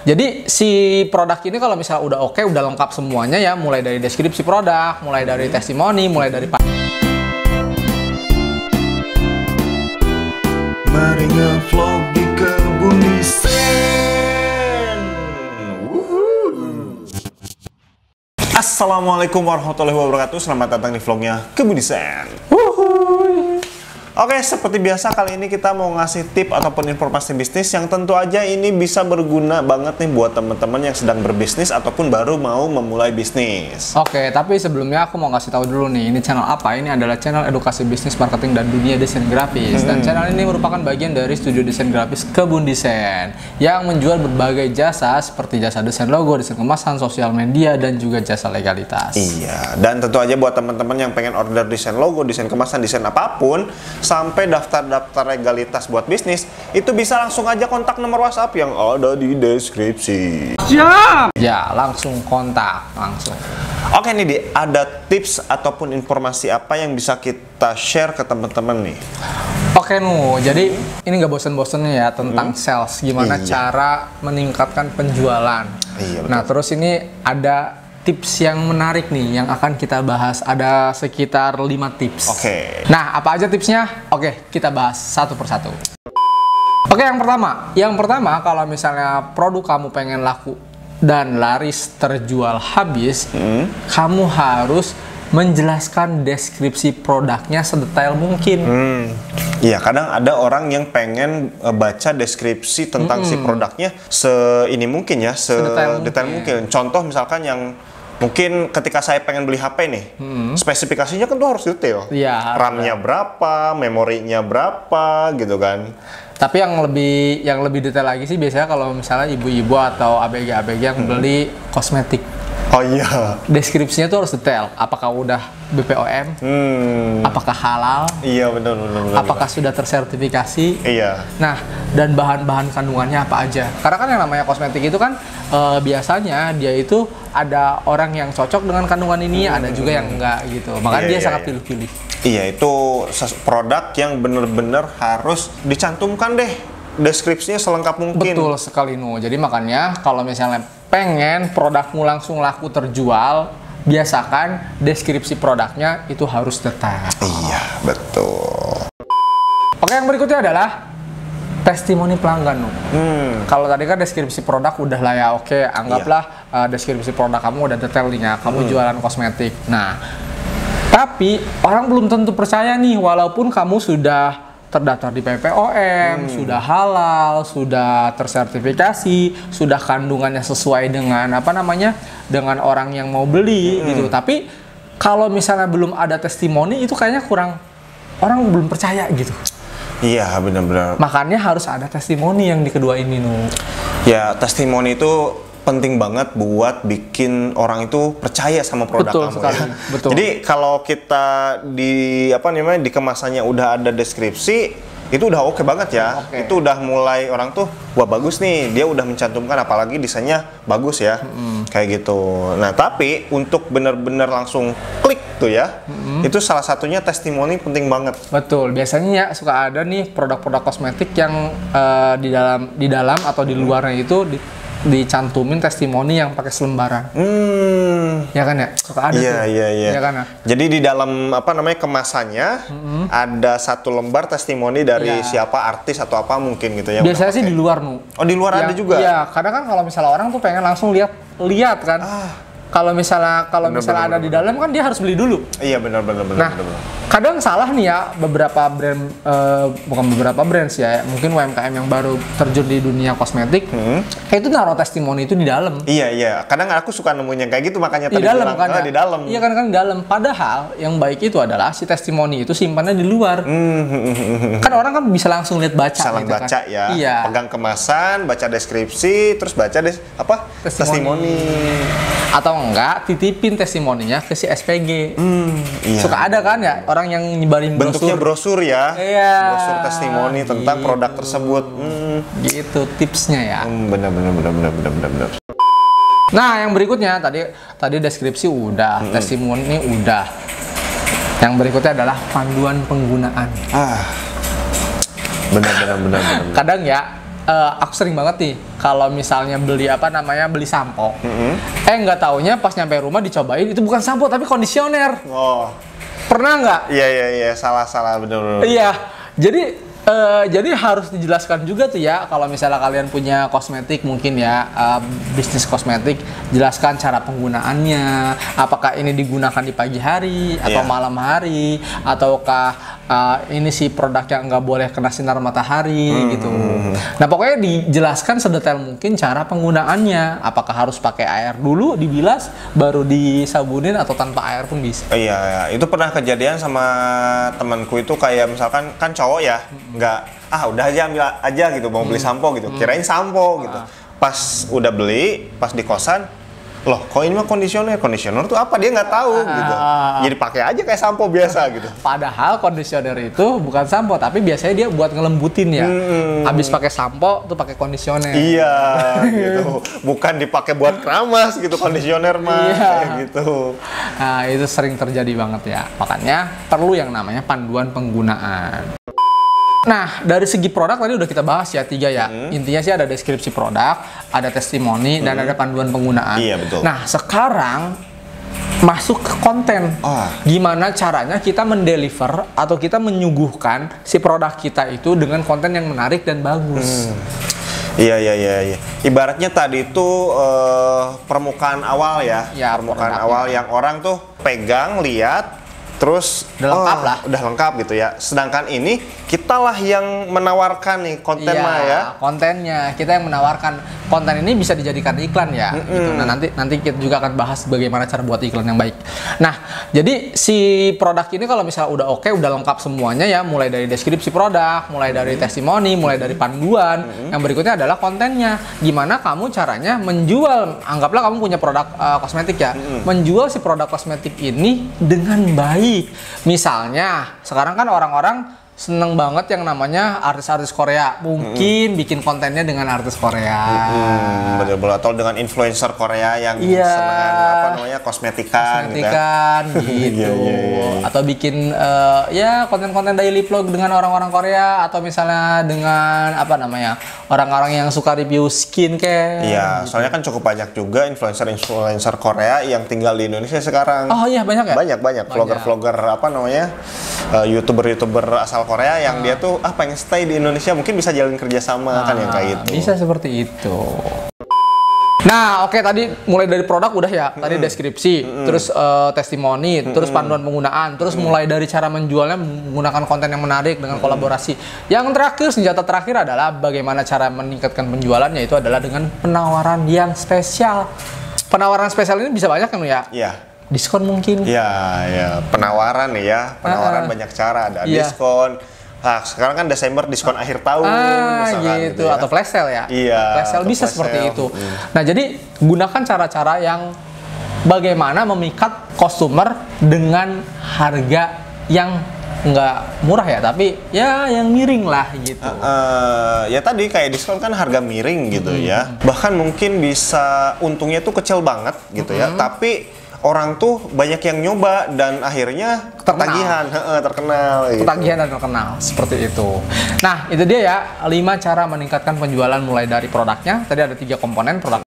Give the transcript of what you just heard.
Jadi si produk ini kalau misalnya udah oke, udah lengkap semuanya ya, mulai dari deskripsi produk, mulai dari testimoni, mulai dari mari ngevlog di kebun desain. Assalamualaikum warahmatullahi wabarakatuh. Selamat datang di vlognya Kebun Desain. Oke, seperti biasa kali ini kita mau ngasih tip ataupun informasi bisnis yang tentu aja ini bisa berguna banget nih buat teman-teman yang sedang berbisnis ataupun baru mau memulai bisnis. Oke, tapi sebelumnya aku mau ngasih tahu dulu nih, ini channel apa? Ini adalah channel edukasi bisnis, marketing, dan dunia desain grafis. Dan channel ini merupakan bagian dari studio desain grafis Kebun Desain yang menjual berbagai jasa seperti jasa desain logo, desain kemasan, sosial media, dan juga jasa legalitas. Iya, dan tentu aja buat teman-teman yang pengen order desain logo, desain kemasan, desain apapun, sampai daftar-daftar legalitas buat bisnis, itu bisa langsung aja kontak nomor WhatsApp yang ada di deskripsi. Siap! Ya, langsung kontak, langsung. Oke nih Di, ada tips ataupun informasi apa yang bisa kita share ke teman-teman nih? Oke jadi ini nggak bosen-bosennya ya tentang sales, gimana cara meningkatkan penjualan. Iya, betul. Nah terus ini ada tips yang menarik nih yang akan kita bahas, ada sekitar 5 tips. Oke. Nah, apa aja tipsnya? Oke, kita bahas satu persatu. Oke, yang pertama kalau misalnya produk kamu pengen laku dan laris terjual habis, kamu harus menjelaskan deskripsi produknya sedetail mungkin. Iya, kadang ada orang yang pengen baca deskripsi tentang si produknya seini mungkin ya, sedetail mungkin. Contoh misalkan yang mungkin ketika saya pengen beli HP nih, spesifikasinya kan tuh harus detail. Iya. RAM-nya berapa, memorinya berapa, gitu kan. Tapi yang lebih detail lagi sih biasanya kalau misalnya ibu-ibu atau ABG yang beli kosmetik. Oh iya. Deskripsinya tuh harus detail. Apakah udah BPOM? Apakah halal? Iya, benar. Apakah sudah tersertifikasi? Iya. Nah, dan bahan-bahan kandungannya apa aja? Karena kan yang namanya kosmetik itu kan biasanya dia itu ada orang yang cocok dengan kandungan ini, ada juga yang enggak gitu. Makanya dia sangat pilih-pilih. Iya, itu produk yang bener-bener harus dicantumkan deh deskripsinya selengkap mungkin. Betul sekali Jadi makanya kalau misalnya pengen produkmu langsung laku terjual, biasakan deskripsi produknya itu harus detail. Iya, betul. Oke, yang berikutnya adalah testimoni pelanggan. Kalau tadi kan deskripsi produk udah lah ya, oke, anggaplah deskripsi produk kamu udah detail nih ya, kamu jualan kosmetik. Nah, tapi orang belum tentu percaya nih, walaupun kamu sudah terdaftar di BPOM, sudah halal, sudah tersertifikasi, sudah kandungannya sesuai dengan dengan orang yang mau beli gitu. Tapi kalau misalnya belum ada testimoni, itu kayaknya kurang, orang belum percaya gitu. Iya, benar-benar. Makanya harus ada testimoni yang di kedua ini Ya, testimoni itu penting banget buat bikin orang itu percaya sama produk kamu ya. Betul. Jadi kalau kita di di kemasannya udah ada deskripsi, itu udah oke banget ya. Itu udah mulai orang tuh, wah bagus nih, dia udah mencantumkan, apalagi desainnya bagus ya. Kayak gitu. Nah, tapi untuk bener-bener langsung klik tuh ya, itu salah satunya testimoni penting banget. Betul. Biasanya ya suka ada nih produk-produk kosmetik yang di dalam atau di luarnya itu dicantumin testimoni yang pakai selembaran. Ya kan ya? Suka ada tuh. Iya. Ya kan ya? Jadi di dalam kemasannya ada satu lembar testimoni dari siapa artis atau apa mungkin gitu ya. Biasanya sih di luar Oh, di luar ada juga. Iya, karena kan kalau misalnya orang tuh pengen langsung lihat kan. Kalau misalnya ada di dalam kan dia harus beli dulu. Iya, benar. Nah, kadang salah nih ya beberapa brand, bukan beberapa brand sih ya, mungkin UMKM yang baru terjun di dunia kosmetik, itu naruh testimoni itu di dalam. Iya. Kadang aku suka nemuin yang kayak gitu, makanya tadi bilang kan, di dalam. Iya kan di dalam. Padahal yang baik itu adalah si testimoni itu simpannya di luar. Kan orang kan bisa langsung lihat baca. Baca ya. Iya. Pegang kemasan, baca deskripsi, terus baca testimoni. Atau enggak titipin testimoninya ke si SPG. Iya. Suka ada kan ya orang yang nyebarin bentuknya brosur ya. Iya. Brosur testimoni tentang produk tersebut. Gitu tipsnya ya. Benar. Nah, yang berikutnya tadi deskripsi udah, testimoni udah. Yang berikutnya adalah panduan penggunaan. Benar. Kadang ya aku sering banget nih kalau misalnya beli beli sampo. Nggak taunya pas nyampe rumah dicobain itu bukan sampo tapi kondisioner. Oh. Pernah nggak? Iya, salah bener. Iya, jadi harus dijelaskan juga tuh ya kalau misalnya kalian punya kosmetik mungkin ya bisnis kosmetik, jelaskan cara penggunaannya, apakah ini digunakan di pagi hari atau malam hari, ataukah ini si produknya nggak boleh kena sinar matahari gitu. Nah pokoknya dijelaskan sedetail mungkin cara penggunaannya, apakah harus pakai air dulu dibilas baru disabunin atau tanpa air pun bisa. Iya, itu pernah kejadian sama temanku itu kayak misalkan kan cowok ya, nggak udah aja ambil aja gitu, mau beli sampo gitu, kirain sampo gitu. Pas udah beli, pas di kosan, loh kok ini mah kondisioner tuh apa, dia nggak tahu gitu. Jadi pakai aja kayak sampo biasa gitu. Padahal kondisioner itu bukan sampo, tapi biasanya dia buat ngelembutin ya. Abis pakai sampo tuh pakai kondisioner. Iya gitu, bukan dipakai buat keramas gitu kondisioner mah kayak gitu. Nah itu sering terjadi banget ya, makanya perlu yang namanya panduan penggunaan. Nah, dari segi produk tadi udah kita bahas ya 3 ya. Intinya sih ada deskripsi produk, ada testimoni, dan ada panduan penggunaan. Iya, betul. Nah, sekarang masuk ke konten. Gimana caranya kita mendeliver atau kita menyuguhkan si produk kita itu dengan konten yang menarik dan bagus. Iya. Ibaratnya tadi itu permukaan awal ya. Permukaan awal yang orang tuh pegang, lihat, terus udah lengkap gitu ya. Sedangkan ini kitalah yang menawarkan nih konten kontennya kita yang menawarkan. Konten ini bisa dijadikan iklan ya gitu. Nah nanti kita juga akan bahas bagaimana cara buat iklan yang baik. Nah jadi si produk ini kalau misalnya udah oke, udah lengkap semuanya ya, mulai dari deskripsi produk, mulai dari testimoni, mulai dari panduan, yang berikutnya adalah kontennya. Gimana kamu caranya menjual, anggaplah kamu punya produk kosmetik ya, menjual si produk kosmetik ini dengan baik. Misalnya sekarang kan orang-orang seneng banget yang namanya artis-artis Korea, mungkin bikin kontennya dengan artis Korea, betul, atau dengan influencer Korea yang seneng kosmetikan gitu. Atau bikin konten-konten daily vlog dengan orang-orang Korea, atau misalnya dengan orang-orang yang suka review skincare. Iya, soalnya kan cukup banyak juga influencer Korea yang tinggal di Indonesia sekarang. Oh iya, banyak ya? Banyak vlogger YouTuber asal Korea yang dia tuh pengen stay di Indonesia, mungkin bisa jalin kerjasama kan yang kayak gitu. Bisa seperti itu. Nah, oke, tadi mulai dari produk udah ya. Tadi deskripsi, terus testimoni, terus panduan penggunaan, terus mulai dari cara menjualnya menggunakan konten yang menarik dengan kolaborasi. Yang terakhir, senjata terakhir adalah bagaimana cara meningkatkan penjualannya, itu adalah dengan penawaran yang spesial. Penawaran spesial ini bisa banyak kan ya? Iya. Diskon mungkin? Iya, penawaran banyak cara, ada diskon. Nah, sekarang kan Desember diskon akhir tahun gitu ya. Atau flash sale ya? Iya, flash sale bisa seperti itu. Nah, jadi gunakan cara-cara yang bagaimana memikat customer dengan harga yang nggak murah ya, tapi ya yang miring lah gitu. Ya tadi kayak diskon kan harga miring gitu ya. Bahkan mungkin bisa untungnya tuh kecil banget gitu ya, tapi orang tuh banyak yang nyoba dan akhirnya terkenal dan terkenal seperti itu. Nah itu dia ya 5 cara meningkatkan penjualan mulai dari produknya. Tadi ada 3 komponen: produk,